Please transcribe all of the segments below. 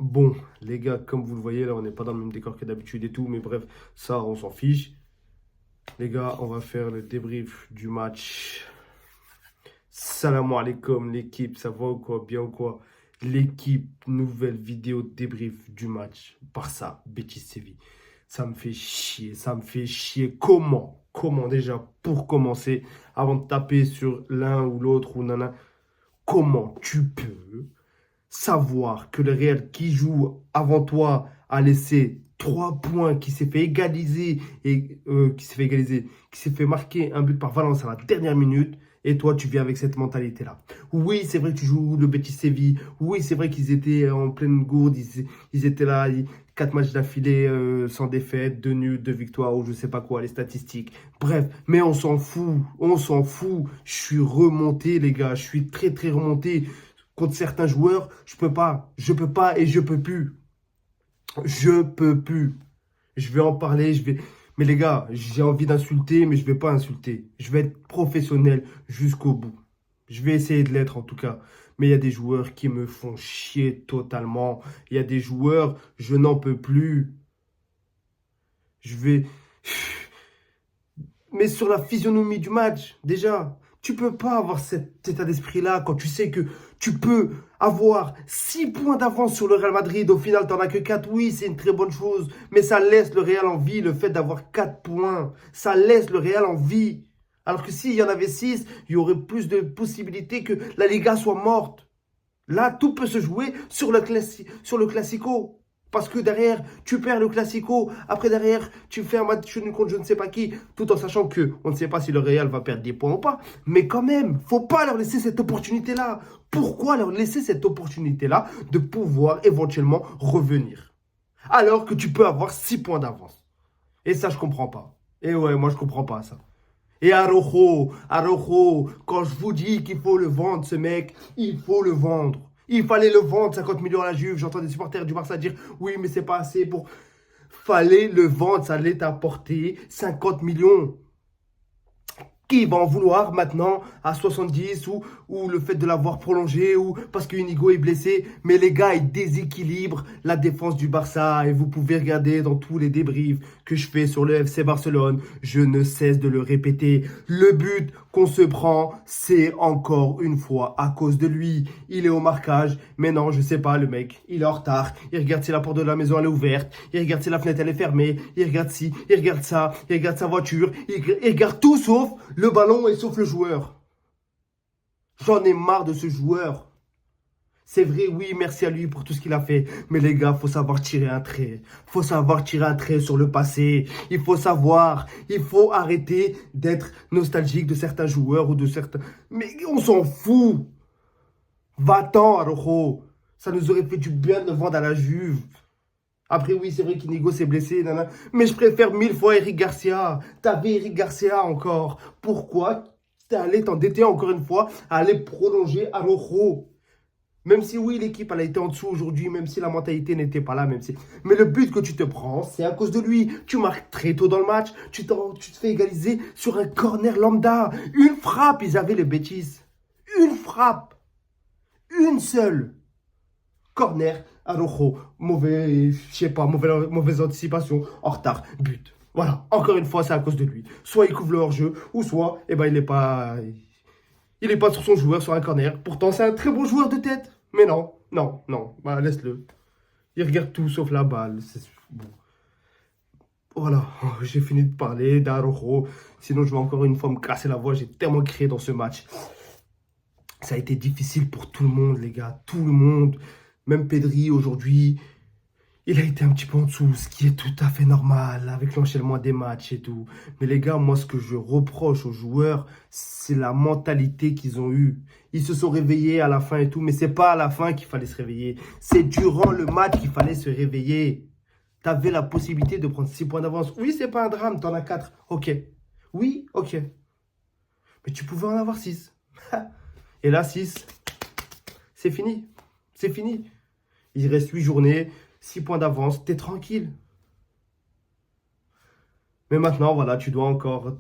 Bon, les gars, comme vous le voyez, là, on n'est pas dans le même décor que d'habitude et tout, mais bref, ça, on s'en fiche. Les gars, on va faire le débrief du match. Salam alaikum, l'équipe, ça va ou quoi? Bien ou quoi? L'équipe, nouvelle vidéo débrief du match. Barça, Betis Séville. Ça me fait chier, ça me fait chier. Comment déjà, pour commencer, avant de taper sur l'un ou l'autre ou nana, comment tu peux savoir que le Real qui joue avant toi a laissé 3 points, qui s'est fait marquer un but par Valence à la dernière minute, et toi tu viens avec cette mentalité-là. Oui, c'est vrai que tu joues le Betis Séville, oui, c'est vrai qu'ils étaient en pleine gourde, ils étaient là, 4 matchs d'affilée sans défaite, 2 nuls, 2 victoires ou je sais pas quoi, les statistiques. Bref, mais on s'en fout. Je suis remonté, les gars, je suis très très remonté contre certains joueurs, je peux pas et je peux plus. Je peux plus. Je vais en parler, Mais les gars, j'ai envie d'insulter, mais je vais pas insulter. Je vais être professionnel jusqu'au bout. Je vais essayer de l'être en tout cas. Mais il y a des joueurs qui me font chier totalement. Il y a des joueurs, je n'en peux plus. Je vais... Mais sur la physionomie du match, déjà, tu peux pas avoir cet état d'esprit-là quand tu sais que tu peux avoir 6 points d'avance sur le Real Madrid. Au final, tu n'en as que 4. Oui, c'est une très bonne chose. Mais ça laisse le Real en vie, le fait d'avoir 4 points. Ça laisse le Real en vie. Alors que s'il y en avait 6, il y aurait plus de possibilités que la Liga soit morte. Là, tout peut se jouer sur sur le Classico. Parce que derrière, tu perds le Classico. Après, derrière, tu fais un match nul contre je ne sais pas qui. Tout en sachant que on ne sait pas si le Real va perdre des points ou pas. Mais quand même, faut pas leur laisser cette opportunité-là. Pourquoi leur laisser cette opportunité-là de pouvoir éventuellement revenir? Alors que tu peux avoir 6 points d'avance. Et ça, je comprends pas. Et ouais, moi, je comprends pas ça. Et Araujo, quand je vous dis qu'il faut le vendre, ce mec, il faut le vendre. Il fallait le vendre, 50 millions à la Juve. J'entends des supporters du Barça dire, oui, mais c'est pas assez pour... Fallait le vendre, ça allait t'apporter 50 millions. Qui va en vouloir maintenant à 70 ou le fait de l'avoir prolongé ou parce que Inigo est blessé. Mais les gars, ils déséquilibrent la défense du Barça et vous pouvez regarder dans tous les débriefs que je fais sur le FC Barcelone. Je ne cesse de le répéter. Le but qu'on se prend, c'est encore une fois à cause de lui. Il est au marquage, mais non, je sais pas, le mec, il est en retard. Il regarde si la porte de la maison elle est ouverte. Il regarde si la fenêtre elle est fermée. Il regarde ci, il regarde ça, il regarde sa voiture. Il regarde tout sauf le ballon et sauf le joueur. J'en ai marre de ce joueur. C'est vrai, oui, merci à lui pour tout ce qu'il a fait. Mais les gars, faut savoir tirer un trait. Faut savoir tirer un trait sur le passé. Il faut arrêter d'être nostalgique de certains joueurs ou de certains... Mais on s'en fout. Va-t'en, Araujo. Ça nous aurait fait du bien de le vendre à la Juve. Après, oui, c'est vrai qu'Inigo s'est blessé, nana. Mais je préfère 1000 fois Eric Garcia. T'avais Eric Garcia encore. Pourquoi t'es allé t'endetter encore une fois à aller prolonger Araujo? Même si oui, l'équipe elle a été en dessous aujourd'hui, même si la mentalité n'était pas là, même si... Mais le but que tu te prends, c'est à cause de lui. Tu marques très tôt dans le match, tu te fais égaliser sur un corner lambda. Une frappe, ils avaient les bêtises. Une frappe. Une seule. Corner, Araujo, mauvais, je sais pas, mauvaise anticipation, en retard, but. Voilà, encore une fois, c'est à cause de lui. Soit il couvre le hors-jeu, ou soit, eh ben, il est pas sur son joueur, sur un corner. Pourtant, c'est un très bon joueur de tête. Mais non, non, non, bah, laisse-le. Il regarde tout sauf la balle. Bon. Voilà, j'ai fini de parler d'Araujo. Sinon, je vais encore une fois me casser la voix. J'ai tellement crié dans ce match. Ça a été difficile pour tout le monde, les gars. Tout le monde. Même Pedri, aujourd'hui, il a été un petit peu en dessous, ce qui est tout à fait normal, avec l'enchaînement des matchs et tout. Mais les gars, moi, ce que je reproche aux joueurs, c'est la mentalité qu'ils ont eue. Ils se sont réveillés à la fin et tout, mais c'est pas à la fin qu'il fallait se réveiller. C'est durant le match qu'il fallait se réveiller. Tu avais la possibilité de prendre 6 points d'avance. Oui, c'est pas un drame, t'en as 4. Ok. Oui, ok. Mais tu pouvais en avoir 6. Et là, 6, c'est fini. C'est fini. Il reste 8 journées, 6 points d'avance, t'es tranquille. Mais maintenant, voilà, tu dois encore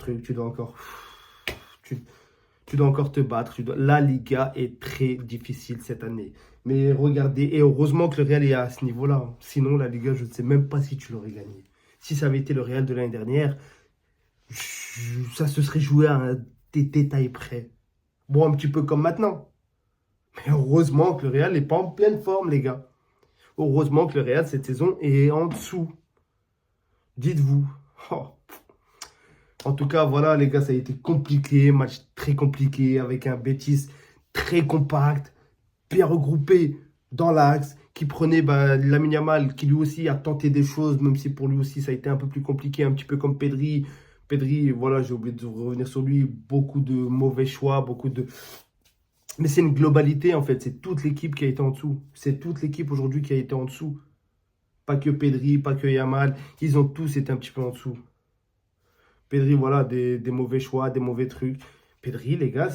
tu dois encore te battre. La Liga est très difficile cette année. Mais regardez, et heureusement que le Real est à ce niveau-là, hein. Sinon, la Liga, je ne sais même pas si tu l'aurais gagné. Si ça avait été le Real de l'année dernière, ça se serait joué à des détails près. Bon, un petit peu comme maintenant. Mais heureusement que le Real n'est pas en pleine forme, les gars. Heureusement que le Real, cette saison, est en dessous. Dites-vous. Oh. En tout cas, voilà, les gars, ça a été compliqué. Match très compliqué avec un Betis très compact, bien regroupé dans l'axe, qui prenait Lamine Yamal, qui lui aussi a tenté des choses, même si pour lui aussi ça a été un peu plus compliqué, un petit peu comme Pedri. Pedri, voilà, j'ai oublié de revenir sur lui, beaucoup de mauvais choix, beaucoup de... Mais c'est une globalité en fait, c'est toute l'équipe qui a été en dessous. C'est toute l'équipe aujourd'hui qui a été en dessous. Pas que Pedri, pas que Yamal, ils ont tous été un petit peu en dessous. Pedri, voilà, des mauvais choix, des mauvais trucs. Pedri, les gars,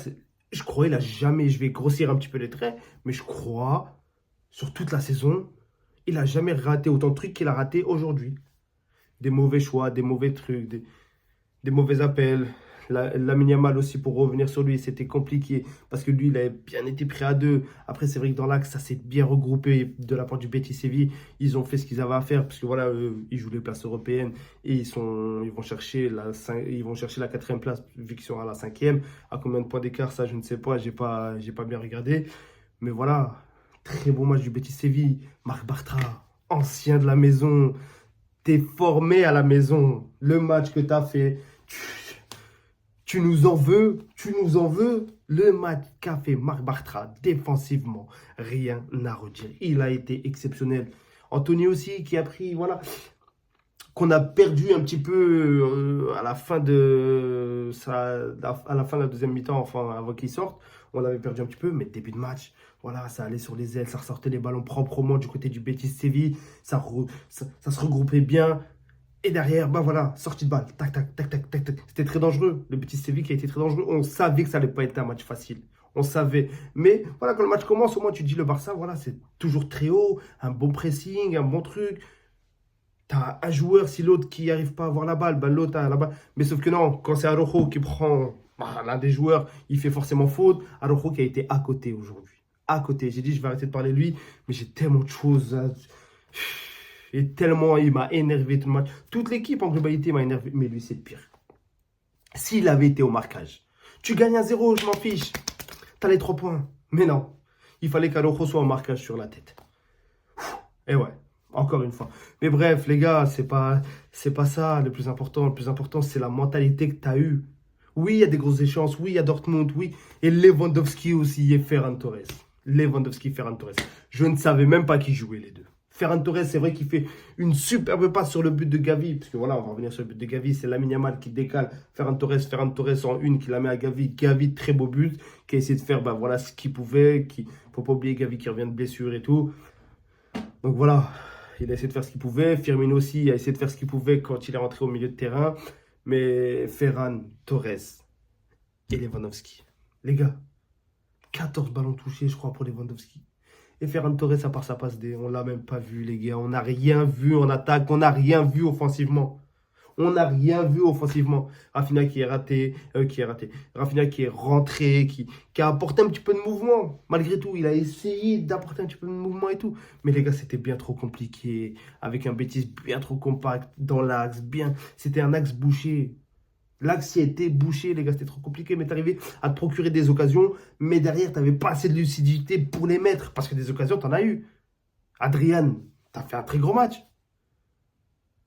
je crois il a jamais, je vais grossir un petit peu les traits, mais je crois, sur toute la saison, il a jamais raté autant de trucs qu'il a raté aujourd'hui. Des mauvais choix, des mauvais trucs, des mauvais appels. Lamine Yamal aussi, pour revenir sur lui, c'était compliqué parce que lui, il avait bien été pris à deux. Après, c'est vrai que dans l'axe, ça s'est bien regroupé de la part du Betis Séville. Ils ont fait ce qu'ils avaient à faire parce que voilà, ils jouent les places européennes et ils vont chercher ils vont chercher la quatrième place vu qu'ils sont à la cinquième. À combien de points d'écart, ça, je ne sais pas. J'ai pas bien regardé. Mais voilà, très beau match du Betis Séville. Marc Bartra, ancien de la maison. T'es formé à la maison. Le match que t'as fait. Tu nous en veux, tu nous en veux. Le match qu'a fait Marc Bartra défensivement, rien à redire. Il a été exceptionnel. Anthony aussi qui a pris, voilà, qu'on a perdu un petit peu à la fin à la fin de la deuxième mi-temps, enfin avant qu'il sorte. On avait perdu un petit peu, mais début de match, voilà, ça allait sur les ailes, ça ressortait les ballons proprement du côté du Betis Séville, ça se regroupait bien. Et derrière, bah voilà, sortie de balle. Tac, tac, tac, tac, tac, tac. C'était très dangereux. Le petit Séville qui a été très dangereux. On savait que ça allait pas être un match facile. On savait. Mais voilà, quand le match commence, au moins tu te dis le Barça, voilà, c'est toujours très haut, un bon pressing, un bon truc. T'as un joueur, si l'autre qui n'arrive pas à avoir la balle, bah, l'autre a la balle. Mais sauf que non, quand c'est Araujo qui prend l'un des joueurs, il fait forcément faute. Araujo qui a été à côté aujourd'hui. À côté. J'ai dit, je vais arrêter de parler de lui, mais j'ai tellement de choses à... Et tellement il m'a énervé tout le match. Toute l'équipe en globalité m'a énervé. Mais lui, c'est le pire. S'il avait été au marquage, tu gagnes à 0, je m'en fiche. T'as les 3 points. Mais non. Il fallait qu'Araujo soit au marquage sur la tête. Et ouais, encore une fois. Mais bref, les gars, c'est pas ça le plus important. Le plus important, c'est la mentalité que tu as eue. Oui, il y a des grosses échéances. Oui, il y a Dortmund. Oui. Et Lewandowski aussi et Ferran Torres. Lewandowski, Ferran Torres. Je ne savais même pas qui jouait les deux. Ferran Torres, c'est vrai qu'il fait une superbe passe sur le but de Gavi. Parce que voilà, on va revenir sur le but de Gavi. C'est Lamine Yamal qui décale Ferran Torres en une, qui la met à Gavi. Gavi, très beau but, qui a essayé de faire voilà, ce qu'il pouvait. Il ne faut pas oublier Gavi qui revient de blessure et tout. Donc voilà, il a essayé de faire ce qu'il pouvait. Firmino aussi a essayé de faire ce qu'il pouvait quand il est rentré au milieu de terrain. Mais Ferran Torres et Lewandowski. Les gars, 14 ballons touchés, je crois, pour Lewandowski. Et Ferran Torres, à part sa passe D, on ne l'a même pas vu, les gars. On n'a rien vu en attaque, on n'a rien vu offensivement. On n'a rien vu offensivement. Rafinha qui est raté, Rafinha qui est rentré, qui a apporté un petit peu de mouvement. Malgré tout, il a essayé d'apporter un petit peu de mouvement et tout. Mais les gars, c'était bien trop compliqué. Avec un Betis bien trop compact dans l'axe. C'était un axe bouché. L'axe y était bouché, les gars, c'était trop compliqué. Mais t'arrivais à te procurer des occasions. Mais derrière, t'avais pas assez de lucidité pour les mettre. Parce que des occasions, t'en as eu. Adrian, t'as fait un très gros match.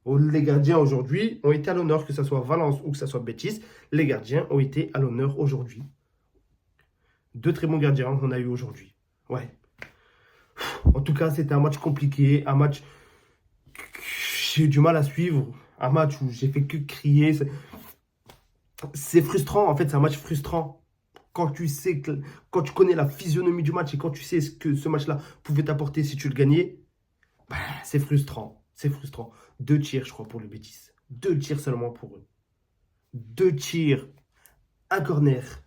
Les gardiens aujourd'hui ont été à l'honneur, que ce soit Valence ou que ce soit Betis. Les gardiens ont été à l'honneur aujourd'hui. 2 très bons gardiens qu'on a eu aujourd'hui. Ouais. En tout cas, c'était un match compliqué. Un match que j'ai eu du mal à suivre. Un match où j'ai fait que crier. C'est frustrant. En fait, c'est un match frustrant. Quand tu connais la physionomie du match et quand tu sais ce que ce match-là pouvait t'apporter si tu le gagnais, bah, c'est frustrant. C'est frustrant. 2 tirs, je crois, pour le Betis. 2 tirs seulement pour eux. 2 tirs, un corner,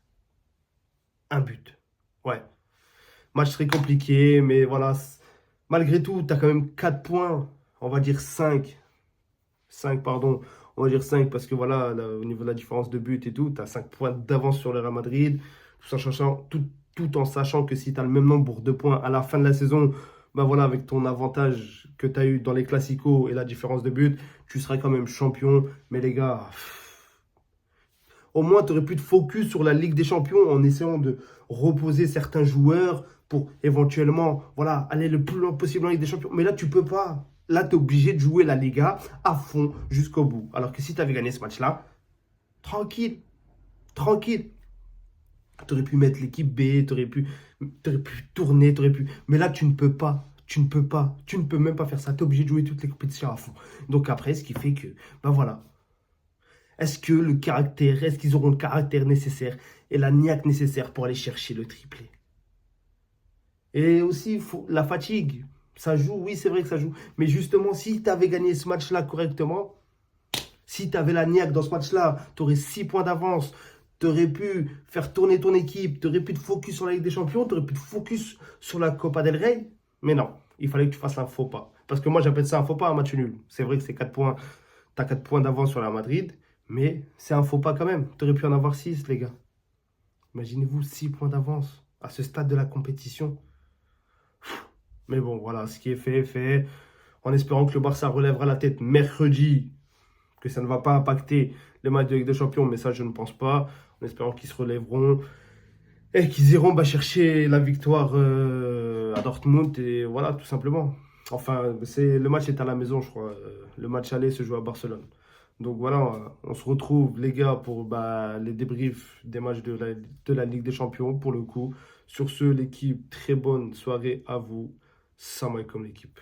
un but. Ouais. Match très compliqué, mais voilà. Malgré tout, tu as quand même 4 points. On va dire 5. 5, pardon. On va dire 5 parce que voilà, là, au niveau de la différence de but et tout, tu as 5 points d'avance sur le Real Madrid. Tout tout en sachant que si tu as le même nombre de points à la fin de la saison, bah voilà, avec ton avantage que tu as eu dans les classicos et la différence de but, tu seras quand même champion. Mais les gars, au moins, tu aurais pu te focus sur la Ligue des Champions en essayant de reposer certains joueurs pour éventuellement voilà, aller le plus loin possible en Ligue des Champions. Mais là, tu peux pas. Là, tu es obligé de jouer la Liga à fond jusqu'au bout. Alors que si tu avais gagné ce match-là, tranquille, tranquille. Tu aurais pu mettre l'équipe B, t'aurais pu tourner, t'aurais pu. Mais là, tu ne peux pas. Tu ne peux pas. Tu ne peux même pas faire ça. Tu es obligé de jouer toutes les compétitions à fond. Donc après, ce qui fait que, ben voilà. Est-ce qu'ils auront le caractère nécessaire et la niaque nécessaire pour aller chercher le triplé? Et aussi, la fatigue. Ça joue, oui, c'est vrai que ça joue. Mais justement, si tu avais gagné ce match-là correctement, si tu avais la niaque dans ce match-là, tu aurais 6 points d'avance. Tu aurais pu faire tourner ton équipe. Tu aurais pu te focus sur la Ligue des Champions. Tu aurais pu te focus sur la Copa del Rey. Mais non, il fallait que tu fasses un faux pas. Parce que moi, j'appelle ça un faux pas, un match nul. C'est vrai que c'est 4 points. Tu as 4 points d'avance sur la Madrid. Mais c'est un faux pas quand même. Tu aurais pu en avoir 6, les gars. Imaginez-vous 6 points d'avance à ce stade de la compétition. Mais bon, voilà, ce qui est fait est fait. En espérant que le Barça relèvera la tête mercredi, que ça ne va pas impacter les matchs de Ligue des Champions, mais ça, je ne pense pas. En espérant qu'ils se relèveront et qu'ils iront chercher la victoire à Dortmund. Et voilà, tout simplement. Enfin, le match est à la maison, je crois. Le match aller se joue à Barcelone. Donc voilà, on se retrouve les gars pour les débriefs des matchs de la Ligue des Champions pour le coup. Sur ce, l'équipe, très bonne soirée à vous. Salam alaikum l'équipe.